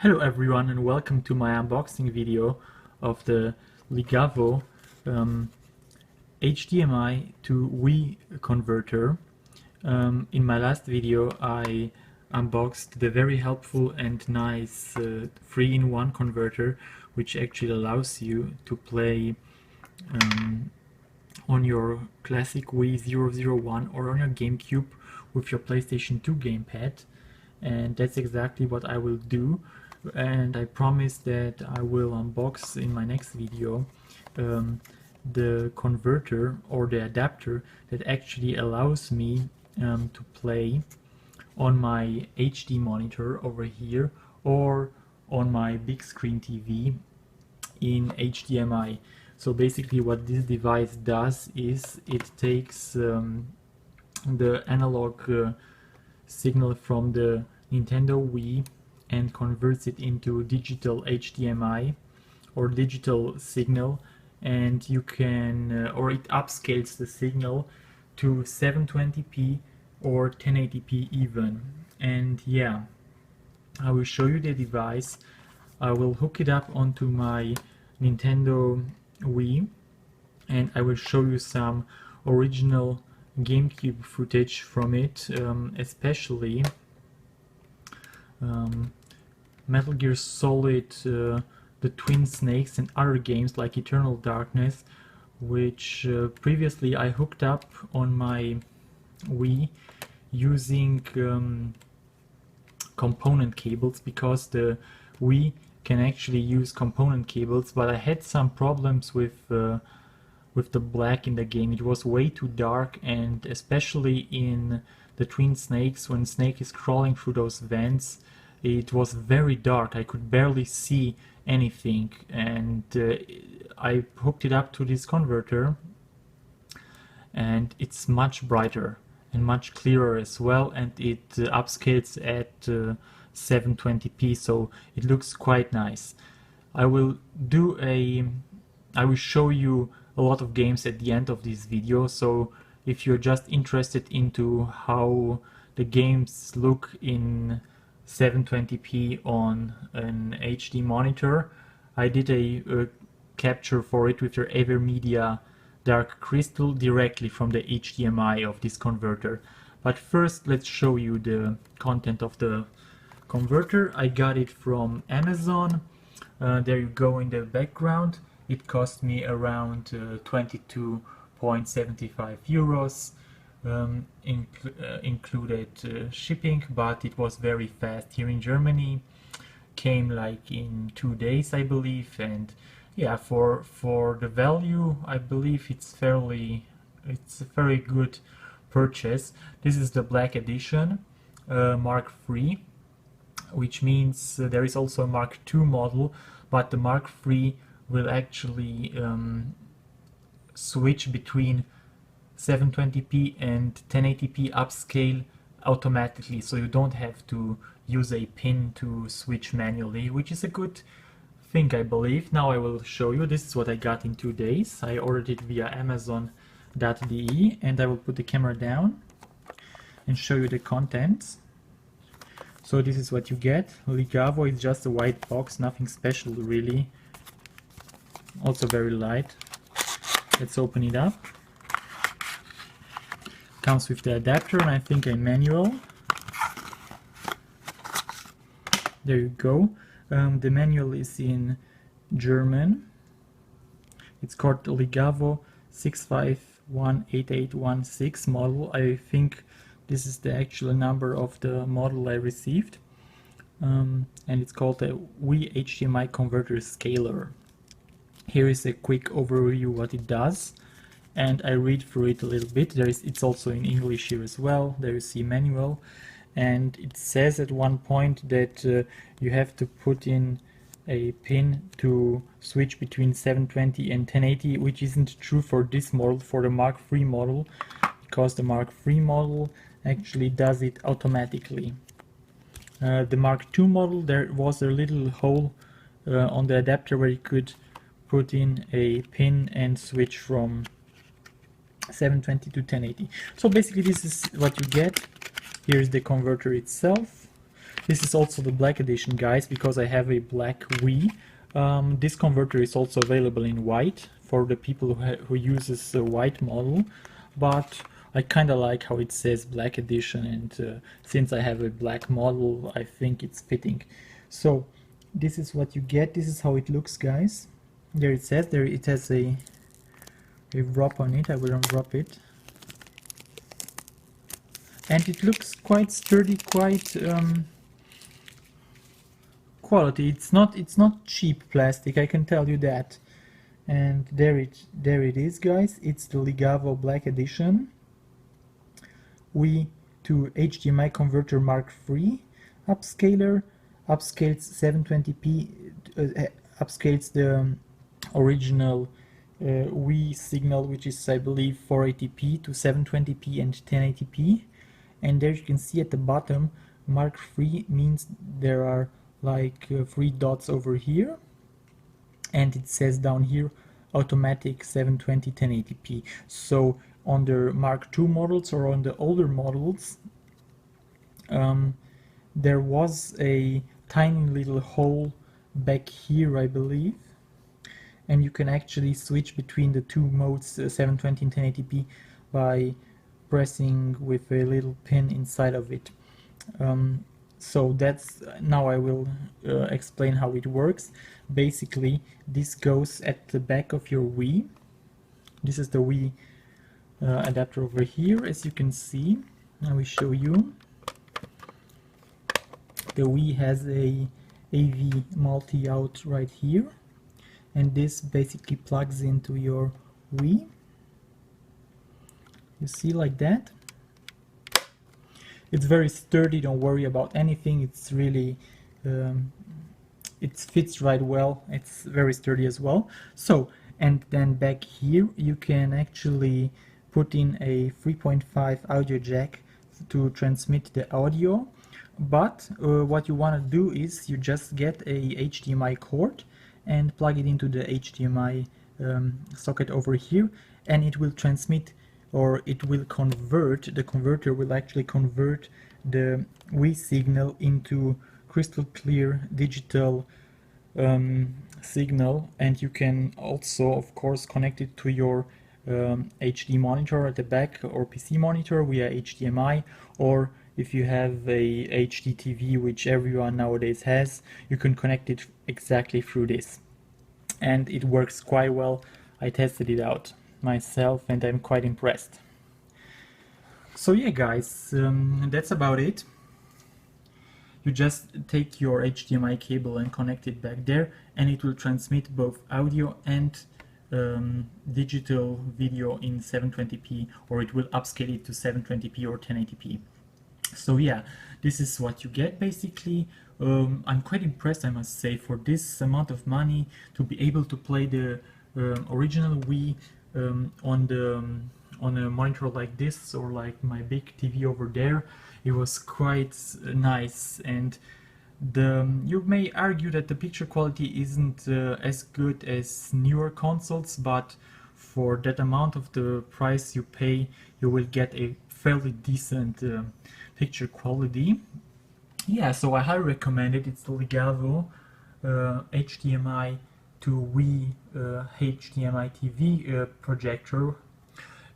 Hello everyone and welcome to my unboxing video of the Ligawo HDMI to Wii converter. In my last video I unboxed the very helpful and nice 3-in-1 converter, which actually allows you to play on your classic Wii 001 or on your GameCube with your PlayStation 2 gamepad. And that's exactly what I will do, and I promise that I will unbox in my next video the converter or the adapter that actually allows me to play on my HD monitor over here or on my big screen TV in HDMI. So basically what this device does is it takes the analog signal from the Nintendo Wii and converts it into digital HDMI or digital signal, and you can or it upscales the signal to 720p or 1080p even. And yeah, I will show you the device. I will hook it up onto my Nintendo Wii and I will show you some original GameCube footage from it, especially Metal Gear Solid, the Twin Snakes, and other games like Eternal Darkness, which previously I hooked up on my Wii using component cables, because the Wii can actually use component cables, but I had some problems with the black in the game. It was way too dark, and especially in the Twin Snakes, when Snake is crawling through those vents, it was very dark. I could barely see anything, and I hooked it up to this converter and it's much brighter and much clearer as well, and it upscales at 720p, so it looks quite nice. I will show you a lot of games at the end of this video, so if you're just interested into how the games look in 720p on an HD monitor, I did a capture for it with your Avermedia Dark Crystal directly from the HDMI of this converter. But first let's show you the content of the converter. I got it from Amazon. There you go in the background. It cost me around 22.75 euros, included shipping, but it was very fast here in Germany. Came like in 2 days, I believe, and yeah, for the value, I believe it's a very good purchase. This is the black edition, Mark III, which means there is also a Mark II model, but the Mark III will actually switch between 720p and 1080p upscale automatically, so you don't have to use a pin to switch manually, which is a good thing, I believe. Now I will show you. This is what I got in 2 days. I ordered it via amazon.de, and I will put the camera down and show you the contents. So this is what you get. Ligawo is just a white box, nothing special really. Also very light. Let's open it up. Comes with the adapter and I think a manual. There you go. The manual is in German. It's called Ligawo 6518816 model. I think this is the actual number of the model I received. And it's called a Wii HDMI converter scaler. Here is a quick overview what it does, and I read through it a little bit. It's also in English here as well. There you see manual, and it says at one point that you have to put in a pin to switch between 720 and 1080, which isn't true for this model, for the Mark III model, because the Mark III model actually does it automatically. The Mark II model, there was a little hole on the adapter where you could put in a pin and switch from 720 to 1080. So basically this is what you get. Here's the converter itself. This is also the black edition, guys, because I have a black Wii. This converter is also available in white for the people who uses the white model, but I kind of like how it says black edition, and since I have a black model, I think it's fitting. So this is what you get. This is how it looks, guys. There it says, there it has a wrap on it. I will unwrap it. And it looks quite sturdy, quite quality. It's not cheap plastic, I can tell you that. And there it is, guys. It's the Ligawo Black Edition Wii to HDMI converter Mark III upscaler. Upscales 720p, upscales the original Wii signal, which is I believe 480p to 720p and 1080p. And there you can see at the bottom, Mark III means there are like 3 dots over here, and it says down here automatic 720 1080p. So on the Mark II models or on the older models, there was a tiny little hole back here, I believe, and you can actually switch between the two modes, 720 and 1080p, by pressing with a little pin inside of it. So that's, now I will explain how it works. Basically, this goes at the back of your Wii. This is the Wii adapter over here, as you can see. I will show you. The Wii has a AV multi-out right here, and this basically plugs into your Wii. You see, like that. It's very sturdy, don't worry about anything. It's really, it fits right well. It's very sturdy as well. So, and then back here you can actually put in a 3.5 audio jack to transmit the audio. But what you want to do is you just get a HDMI cord and plug it into the HDMI socket over here, and it will transmit, or it will convert, the converter will actually convert the Wii signal into crystal clear digital signal. And you can also, of course, connect it to your HD monitor at the back, or PC monitor via HDMI, or if you have a HD TV, which everyone nowadays has, you can connect it exactly through this. And it works quite well. I tested it out myself and I'm quite impressed. So yeah, guys, that's about it. You just take your HDMI cable and connect it back there, and it will transmit both audio and digital video in 720p, or it will upscale it to 720p or 1080p. So yeah, this is what you get basically. I'm quite impressed, I must say, for this amount of money to be able to play the original Wii on a monitor like this, or like my big TV over there. It was quite nice, and you may argue that the picture quality isn't as good as newer consoles, but for that amount of the price you pay, you will get a fairly decent picture quality. Yeah, so I highly recommend it. It's the Ligawo HDMI to Wii HDMI TV projector,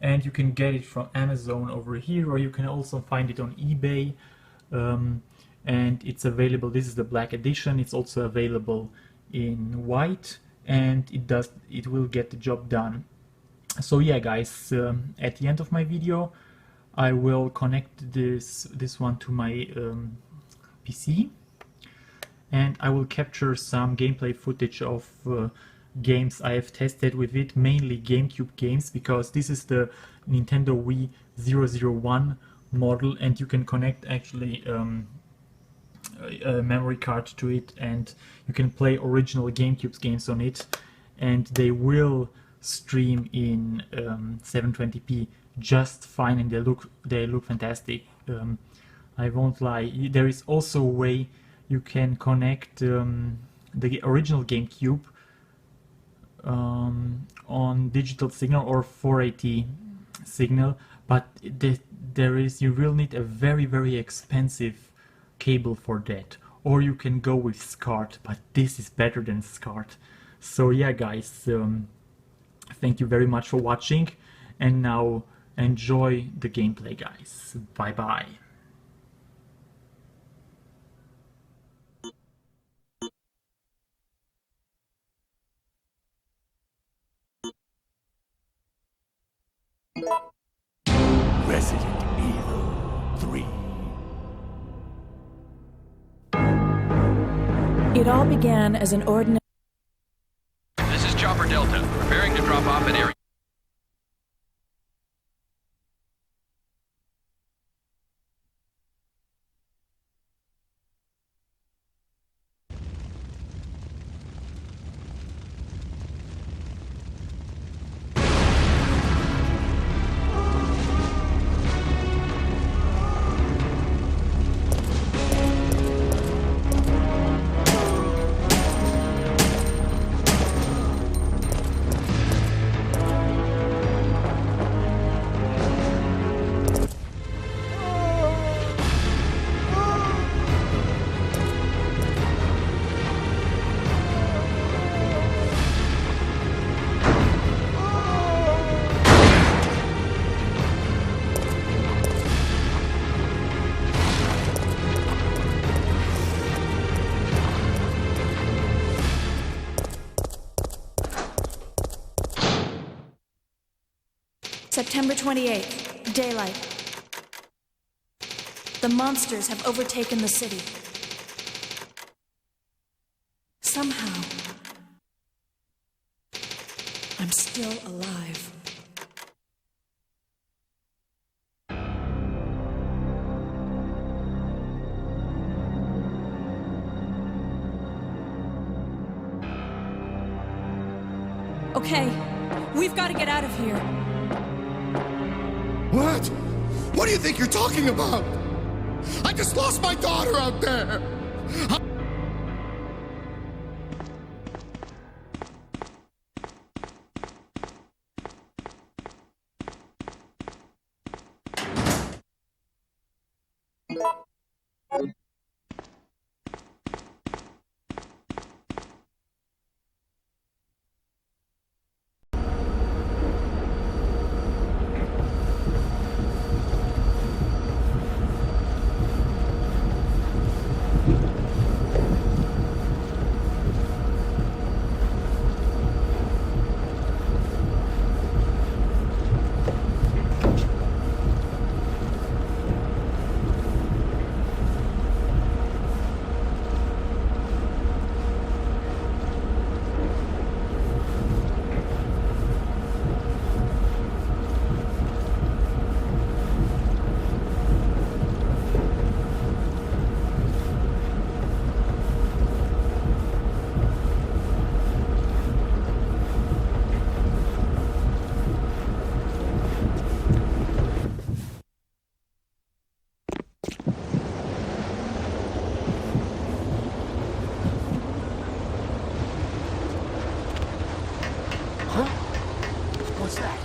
and you can get it from Amazon over here, or you can also find it on eBay, and it's available. This is the black edition. It's also available in white, and it will get the job done. So yeah, guys, at the end of my video I will connect this one to my PC, and I will capture some gameplay footage of games I have tested with it, mainly GameCube games, because this is the Nintendo Wii 001 model, and you can connect actually a memory card to it, and you can play original GameCube games on it, and they will stream in 720p just fine, and they look fantastic. I won't lie. There is also a way you can connect the original GameCube on digital signal or 480 signal, but you will need a very expensive cable for that. Or you can go with SCART, but this is better than SCART. So yeah guys, thank you very much for watching, and now enjoy the gameplay guys. Bye bye. Resident Evil 3. It all began as an ordinary... This is Chopper Delta, preparing to drop off at area. September 28th, daylight. The monsters have overtaken the city. Somehow, I'm still alive. Okay, we've got to get out of here. What? What do you think you're talking about? I just lost my daughter out there! What's that?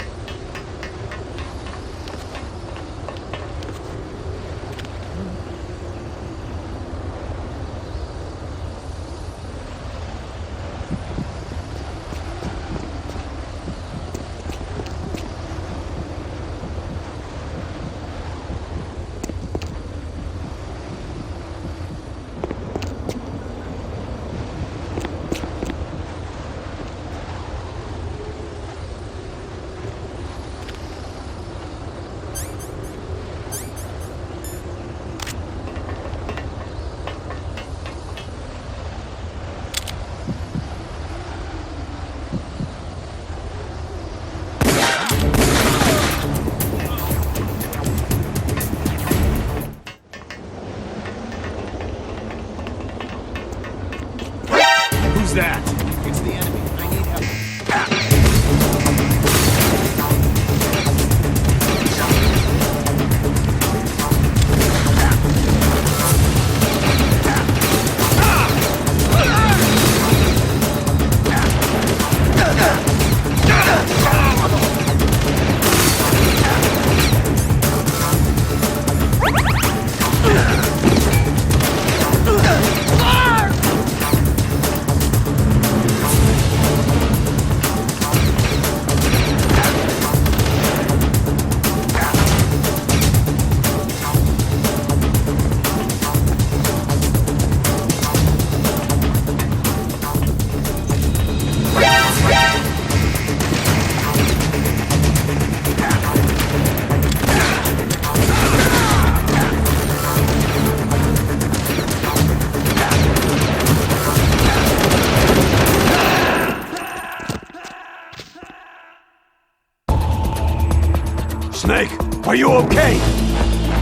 Snake, are you okay?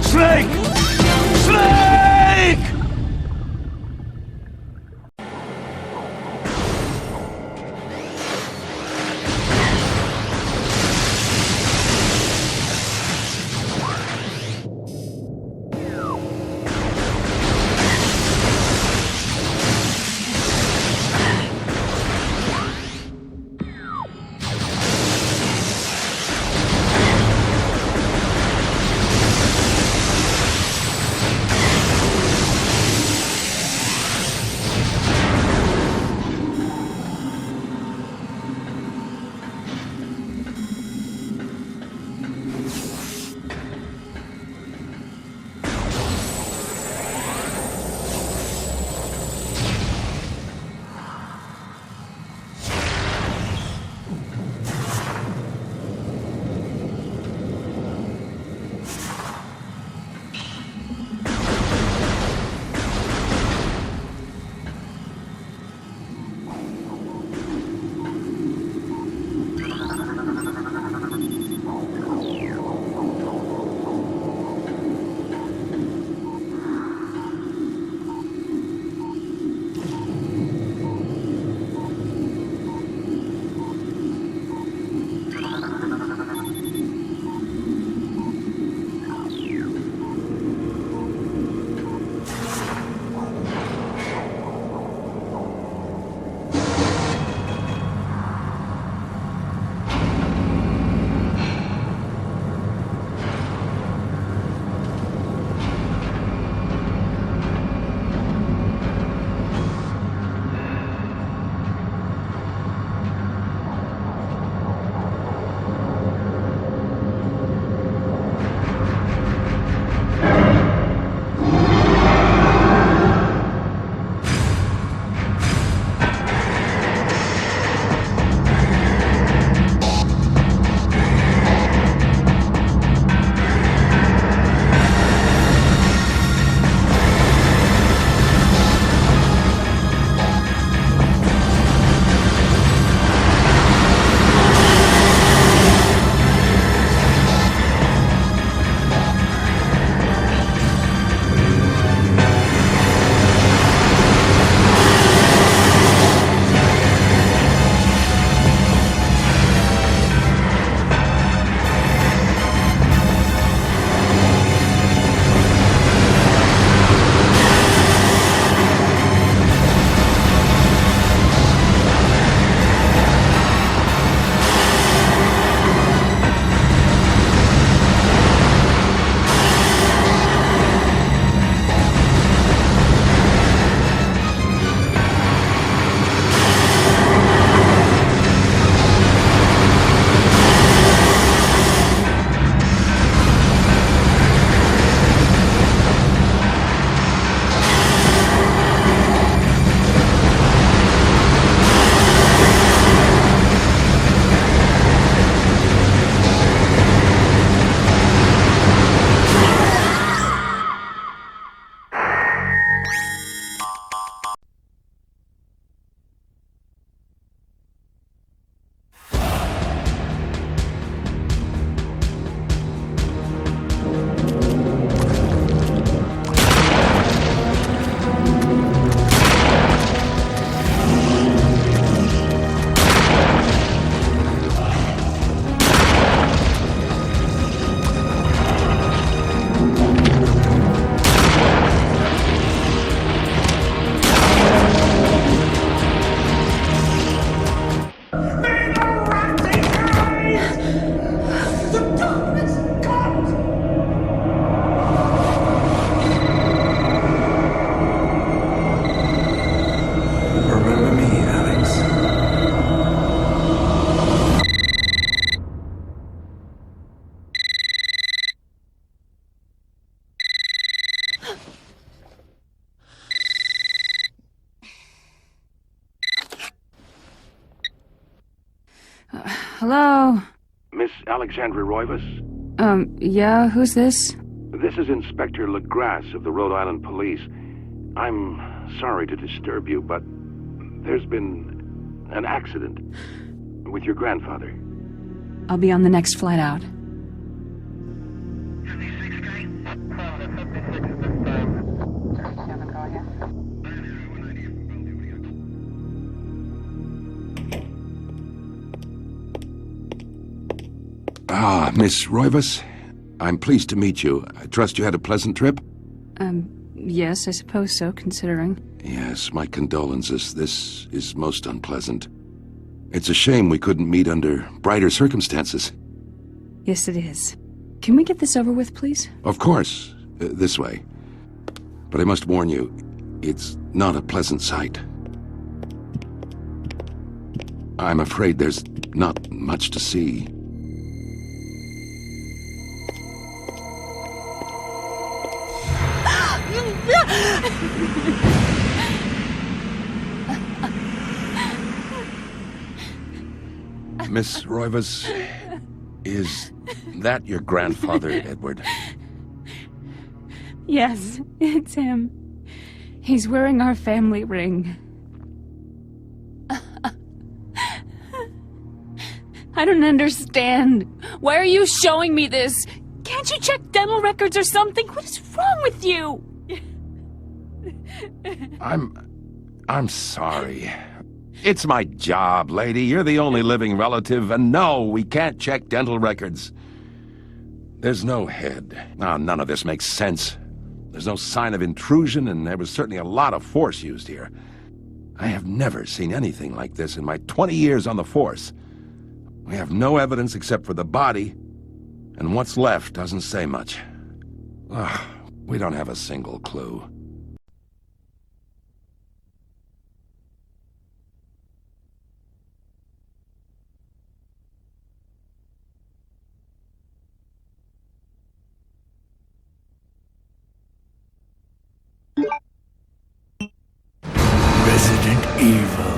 Snake! Snake! Hello? Miss Alexandra Roivas? Yeah, who's this? This is Inspector LeGrasse of the Rhode Island Police. I'm sorry to disturb you, but there's been an accident with your grandfather. I'll be on the next flight out. Miss Roivas, I'm pleased to meet you. I trust you had a pleasant trip? Yes, I suppose so, considering. Yes, my condolences. This is most unpleasant. It's a shame we couldn't meet under brighter circumstances. Yes, it is. Can we get this over with, please? Of course, this way. But I must warn you, it's not a pleasant sight. I'm afraid there's not much to see. Miss Roivas, is that your grandfather, Edward? Yes, it's him. He's wearing our family ring. I don't understand. Why are you showing me this? Can't you check dental records or something? What is wrong with you? I'm sorry. It's my job, lady. You're the only living relative, and no, we can't check dental records. There's no head. None of this makes sense. There's no sign of intrusion, and there was certainly a lot of force used here. I have never seen anything like this in my 20 years on the force. We have no evidence except for the body, and what's left doesn't say much. We don't have a single clue. Resident Evil.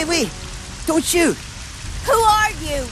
Wait, don't shoot! Who are you?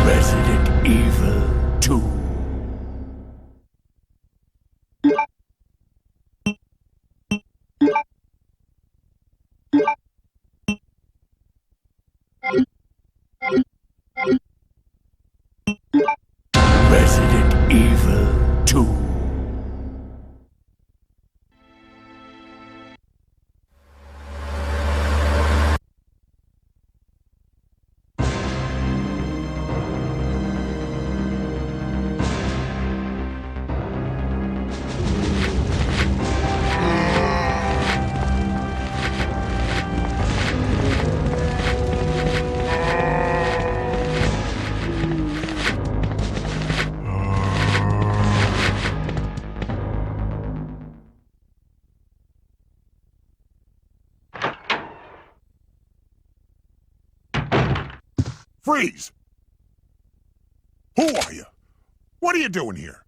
Resident Evil 2. Resident Evil 2. Freeze! Who are you? What are you doing here?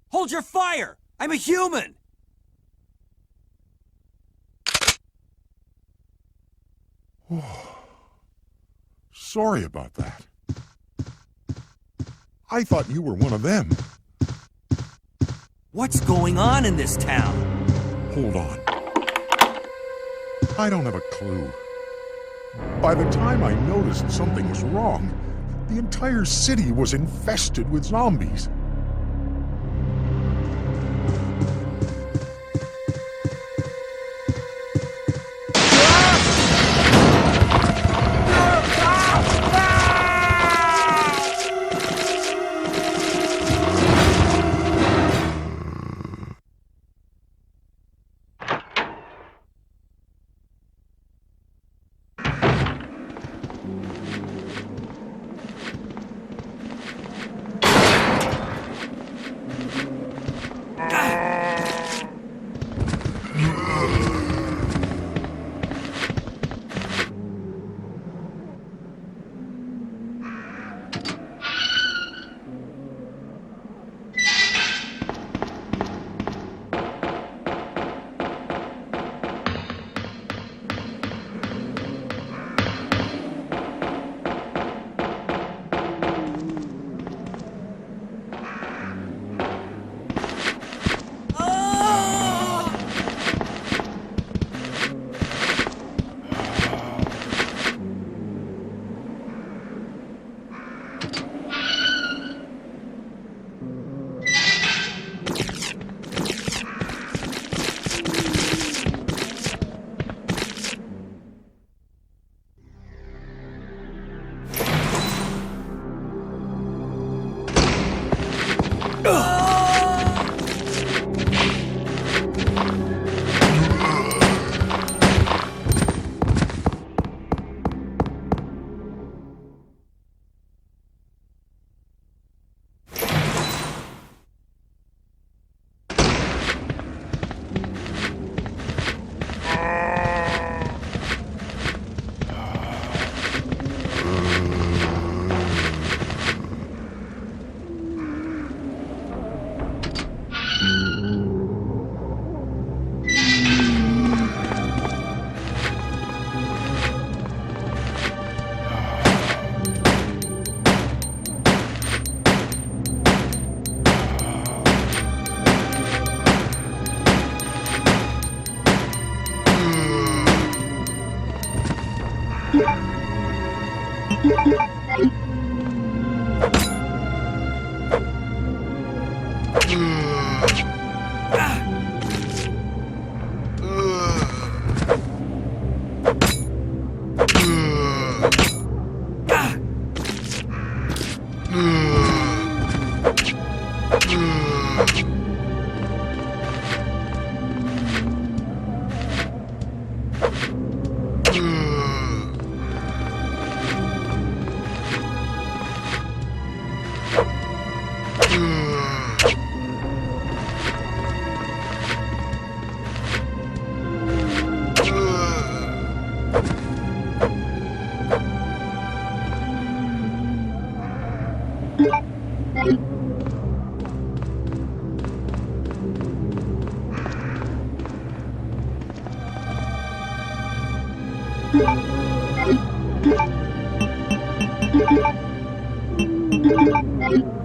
Hold your fire! I'm a human! Sorry about that. I thought you were one of them. What's going on in this town? Hold on. I don't have a clue. By the time I noticed something was wrong, the entire city was infested with zombies. Thank you.